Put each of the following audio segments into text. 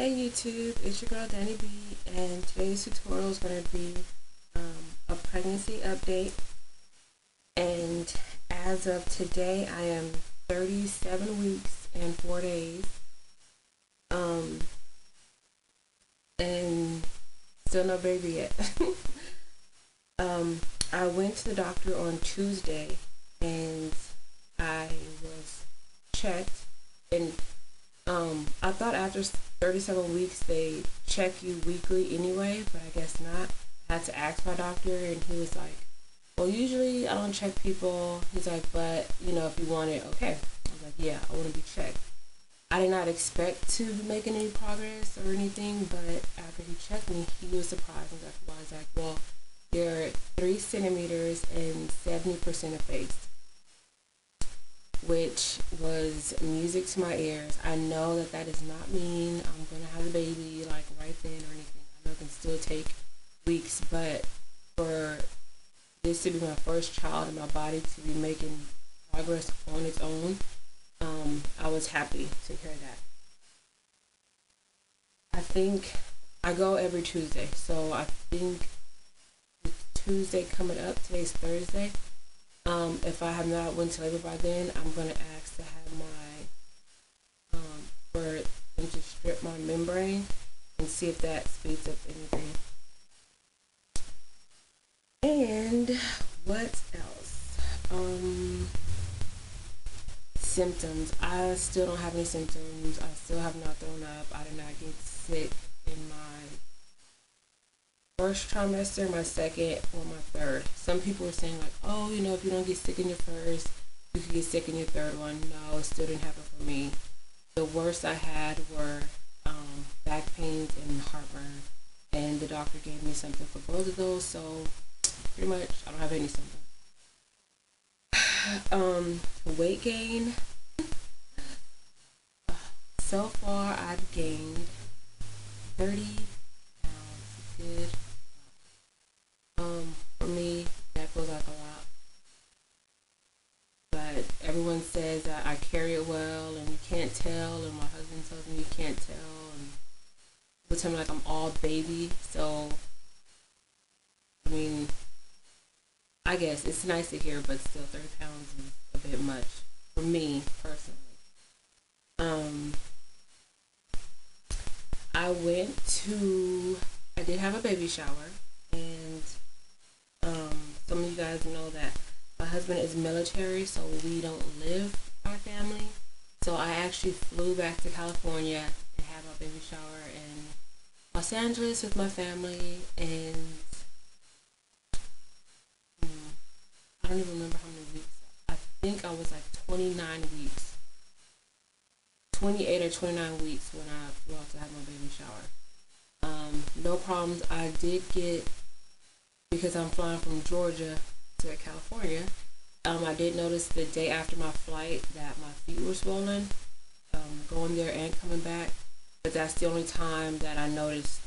Hey YouTube, it's your girl Danny B, and today's tutorial is going to be a pregnancy update. And as of today, I am 37 weeks and 4 days, um, and still no baby yet. um, I went to the doctor on Tuesday, and I was checked, and I thought after 37 weeks they check you weekly anyway, but I guess not. I had to ask my doctor, and he was like, well, usually I don't check people. He's like, but, if you want it, okay. I was like, yeah, I want to be checked. I did not expect to be making any progress or anything, but after he checked me, he was surprised. I was like, well, you're 3 centimeters and 70% effaced, which was music to my ears. I know that that does not mean I'm going to have a baby like right then or anything. I know it can still take weeks, but for this to be my first child and my body to be making progress on its own, I was happy to hear that. I think I go every Tuesday, so I think Tuesday coming up, today's Thursday. If I have not went to labor by then, I'm gonna ask to have for them to strip my membrane and see if that speeds up anything. And what else? Symptoms. I still don't have any symptoms. I still have not thrown up. I did not get sick in my first trimester, my second, or my third. Some people were saying like, oh, if you don't get sick in your first, you could get sick in your third one. No, it still didn't happen for me. The worst I had were back pains and heartburn, and the doctor gave me something for both of those. So pretty much, I don't have any symptoms. Weight gain. So far, I've gained 30 pounds. Good. For me, that feels like a lot. But everyone says that I carry it well, and you can't tell. And my husband tells me you can't tell, and they tell me like I'm all baby. So, I mean, I guess it's nice to hear, but still, 30 pounds is a bit much for me personally. Um, I did have a baby shower, and some of you guys know that my husband is military, so we don't live with our family. So I actually flew back to California and had my baby shower in Los Angeles with my family, and I don't even remember how many weeks. I think I was like 29 weeks, 28 or 29 weeks when I flew out to have my baby shower. No problems. I did get, because I'm flying from Georgia to California, I did notice the day after my flight that my feet were swollen, going there and coming back. But that's the only time that I noticed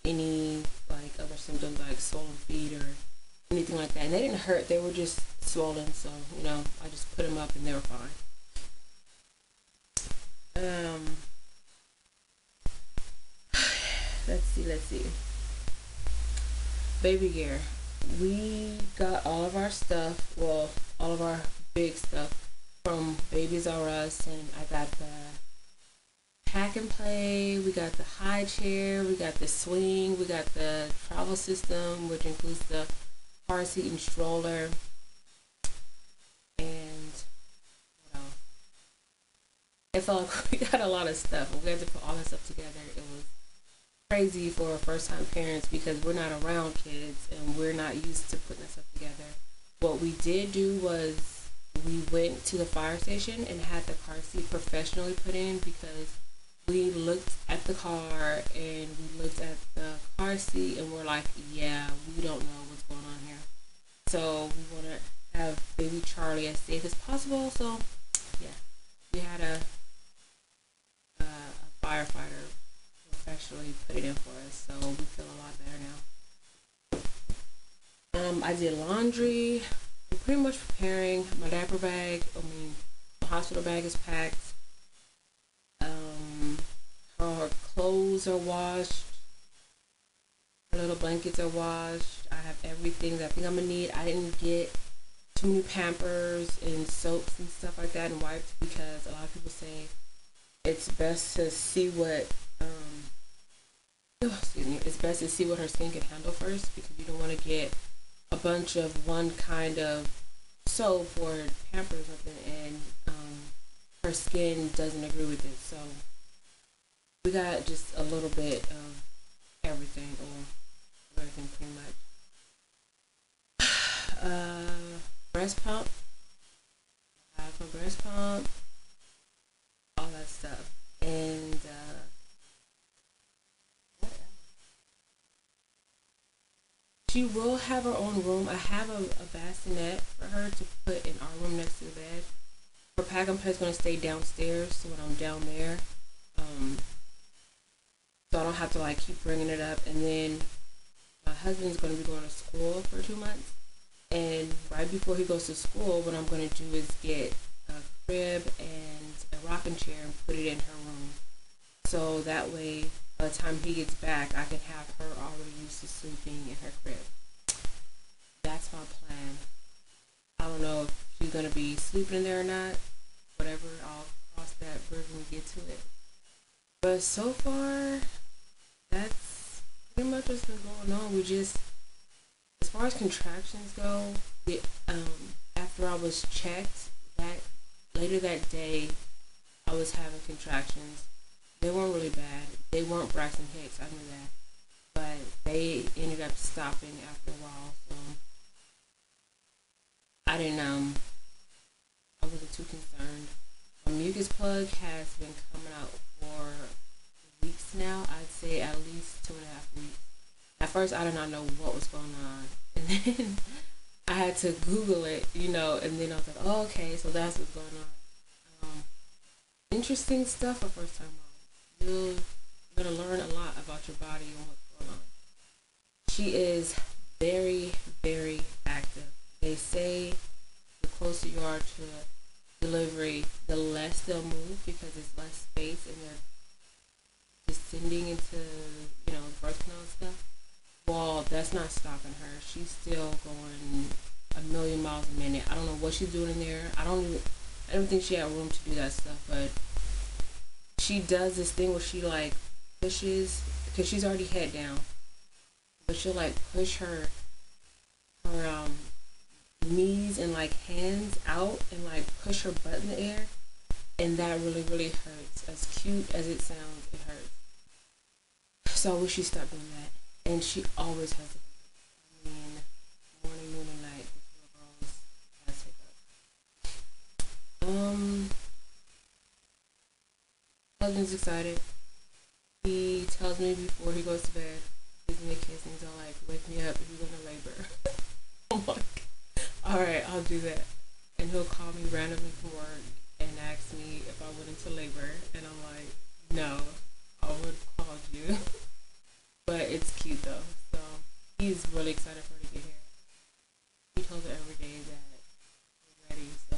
any like other symptoms like swollen feet or anything like that. And they didn't hurt; they were just swollen. So I just put them up and they were fine. Let's see. Baby gear. We got all of our stuff, well, all of our big stuff from Babies R Us, and I got the pack and play, we got the high chair, we got the swing, we got the travel system, which includes the car seat and stroller, and what else? It felt like we got a lot of stuff. We had to put all that stuff together. It was crazy for first time parents because we're not around kids and we're not used to putting that stuff together. What we did do was we went to the fire station and had the car seat professionally put in, because we looked at the car and we looked at the car seat and we're like, yeah, we don't know what's going on here. So we want to have baby Charlie as safe as possible. So yeah, we had a firefighter actually put it in for us, so we feel a lot better now. I did laundry. I'm pretty much preparing my diaper bag. My hospital bag is packed. Her clothes clothes are washed. Her little blankets are washed. I have everything that I think I'm gonna need. I didn't get too many Pampers and soaps and stuff like that and wipes because a lot of people say it's best to see what excuse me, it's best to see what her skin can handle first because you don't want to get a bunch of one kind of soap or Pampers or something and her skin doesn't agree with it. So we got just a little bit of everything or everything pretty much. Breast pump. I have a breast pump, all that stuff. And she will have her own room. I have a bassinet for her to put in our room next to the bed. Her pack and play is going to stay downstairs, so when I'm down there, um, so I don't have to like keep bringing it up. And then my husband's going to be going to school for 2 months, and right before he goes to school, what I'm going to do is get a crib and a rocking chair and put it in her room. So that way, by the time he gets back, I can have her already used to sleeping in her crib. That's my plan. I don't know if she's gonna be sleeping in there or not. Whatever, I'll cross that bridge when we get to it. But so far, that's pretty much what's been going on. We just, as far as contractions go, after I was checked that later that day, I was having contractions. They weren't really bad. They weren't Braxton Hicks, I knew that. But they ended up stopping after a while, so I didn't I wasn't too concerned. My mucus plug has been coming out for weeks now. I'd say at least 2.5 weeks. At first I did not know what was going on. And then I had to Google it, and then I was like, oh, okay, so that's what's going on. Interesting stuff for first time mom. You're gonna learn a lot about your body and what's going on. She is very, very active. They say the closer you are to delivery, the less they'll move because there's less space and they're descending into, the birth canal and stuff. Well, that's not stopping her. She's still going a million miles a minute. I don't know what she's doing in there. I don't think she had room to do that stuff, but she does this thing where she like pushes because she's already head down, but she'll like push her knees and like hands out and like push her butt in the air, and that really really hurts. As cute as it sounds, it hurts. So I wish she stopped doing that. And she always has it. I mean, morning, noon, and night. This little girl has hiccups. Husband's excited. He tells me before he goes to bed, gives me a kiss, and he's all like, "Wake me up if you're gonna labor." I'm like, all right, I'll do that. And he'll call me randomly from work and ask me if I went into labor, and I'm like, no, I would have called you. But it's cute though, so he's really excited for her to get here. He tells her every day that we're ready, so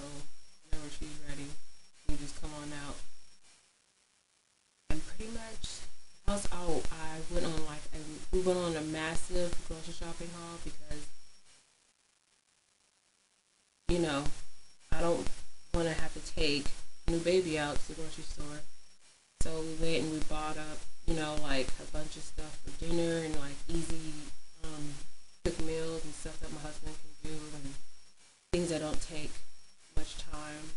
whenever she's ready, you just come on out. And pretty much, house out, we went on a massive grocery shopping haul because I don't want to have to take new baby out to the grocery store. So we went and we bought up, like a bunch of stuff for dinner and like easy quick meals and stuff that my husband can do and things that don't take much time.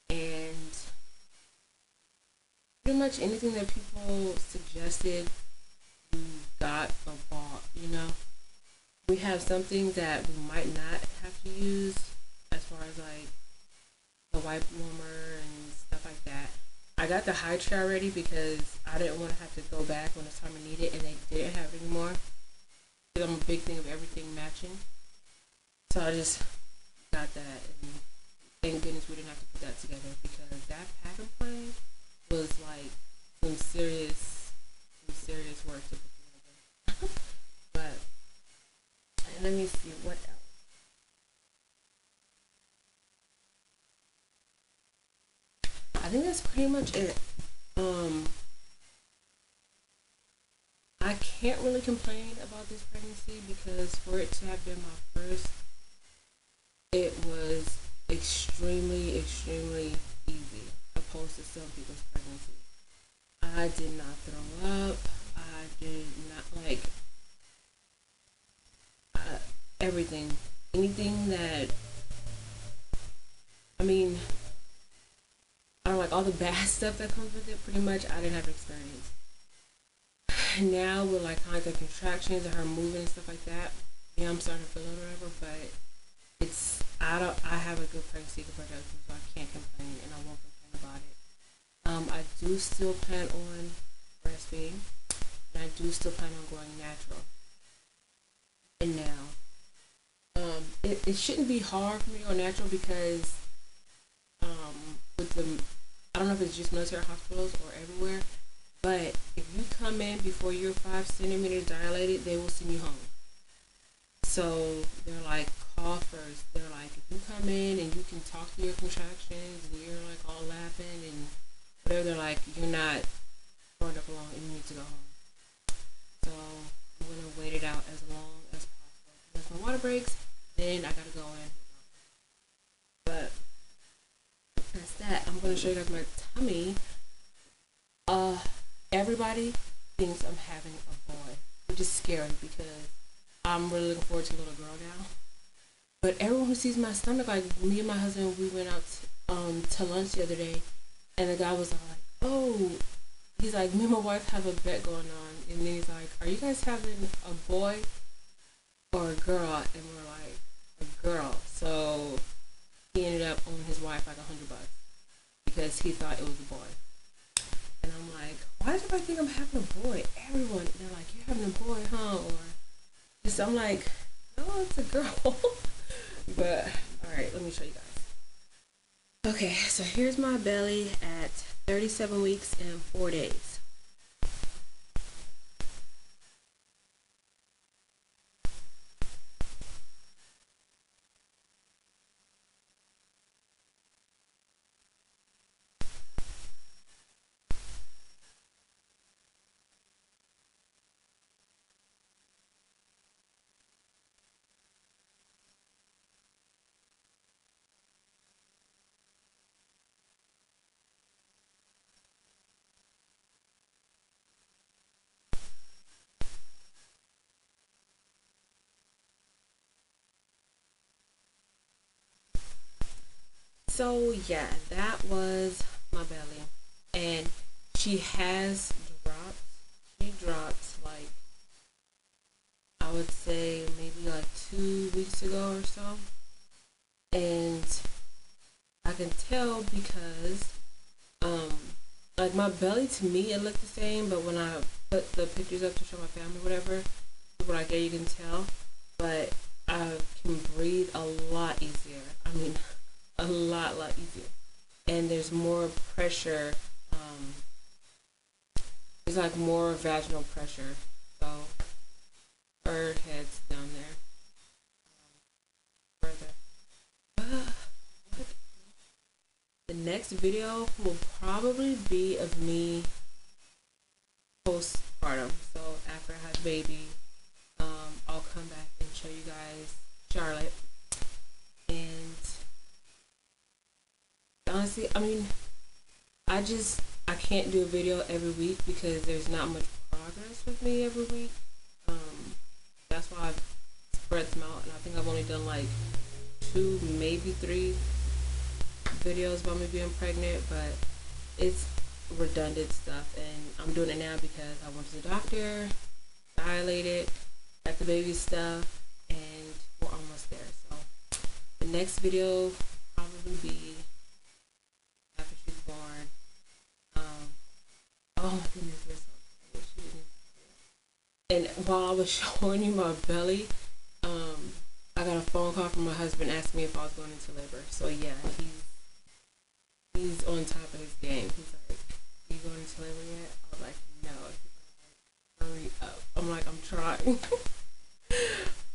And pretty much anything that people suggested, we got or bought. We have something that we might not have to use as far as like the wipe warmer and stuff like that. I got the high chair already because I didn't want to have to go back when it's time to need it and they didn't have it anymore. Because I'm a big thing of everything matching. So I just got that and thank goodness we didn't have to put that together because that pack and play was like some serious work to put together. But let me see what else. I think that's pretty much it. can't really complain about this pregnancy because for it to have been my first, it was extremely easy opposed to some people's pregnancy. I did not throw up. I did not like everything. Anything that, I mean, I don't like all the bad stuff that comes with it. Pretty much, I didn't have experience. Now with like kind of the contractions and her moving and stuff like that, yeah, I'm starting to feel it or whatever. But it's I have a good pregnancy compared to others, so I can't complain and I won't complain about it. I do still plan on breastfeeding, and I do still plan on going natural. And now, it shouldn't be hard for me to go natural because with the I don't know if it's just military hospitals or everywhere, but if you come in before you're 5 centimeters dilated, they will send you home. So they're like, call first. They're like, if you come in and you can talk to your contractions and you're like all laughing and whatever, they're like, you're not growing up alone and you need to go home. So I'm gonna wait it out as long as possible. Once my water breaks, then I gotta go in. But that's that. I'm gonna show you guys my tummy. Uh, Everybody thinks I'm having a boy, which is scary because I'm really looking forward to a little girl now. But everyone who sees my stomach, like me and my husband, we went out to lunch the other day, and the guy was like, "Oh," he's like, "Me and my wife have a bet going on," and then he's like, "Are you guys having a boy or a girl?" And we're like, "A girl." So he ended up owing his wife like $100 because he thought it was a boy. And I'm like, why does everybody think I'm having a boy? Everyone, and they're like, you're having a boy, huh? Or just, I'm like, no, it's a girl. But, alright, let me show you guys. Okay, so here's my belly at 37 weeks and 4 days. So yeah, that was my belly, and she has dropped. She dropped like I would say maybe like 2 weeks ago or so, and I can tell because um like my belly to me it looked the same, but when I put the pictures up to show my family whatever, people like yeah you can tell, but I can breathe a lot easier. I mean a lot easier, and there's more pressure. Um, there's like more vaginal pressure. So her head's down there further. What? The next video will probably be of me postpartum. So after I have baby, I'll come back and show you guys Charlotte. And honestly, I mean, I can't do a video every week because there's not much progress with me every week. That's why I've spread them out, and I think I've only done like 2, maybe 3 videos about me being pregnant, but it's redundant stuff, and I'm doing it now because I went to the doctor, dilated, got the baby stuff, and we're almost there. So the next video will probably be after she's born. Oh my goodness, this and while I was showing you my belly, I got a phone call from my husband asking me if I was going into labor. So yeah, he's on top of his game. He's like, "You going into labor yet?" I was like, "No." He's like, "Hurry up." I'm like, "I'm trying."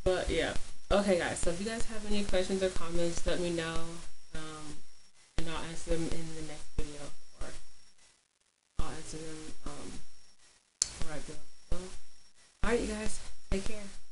But yeah. Okay, guys. So if you guys have any questions or comments, let me know, and I'll answer them in the next video, or I'll answer them right below. So, right, you guys. Take care.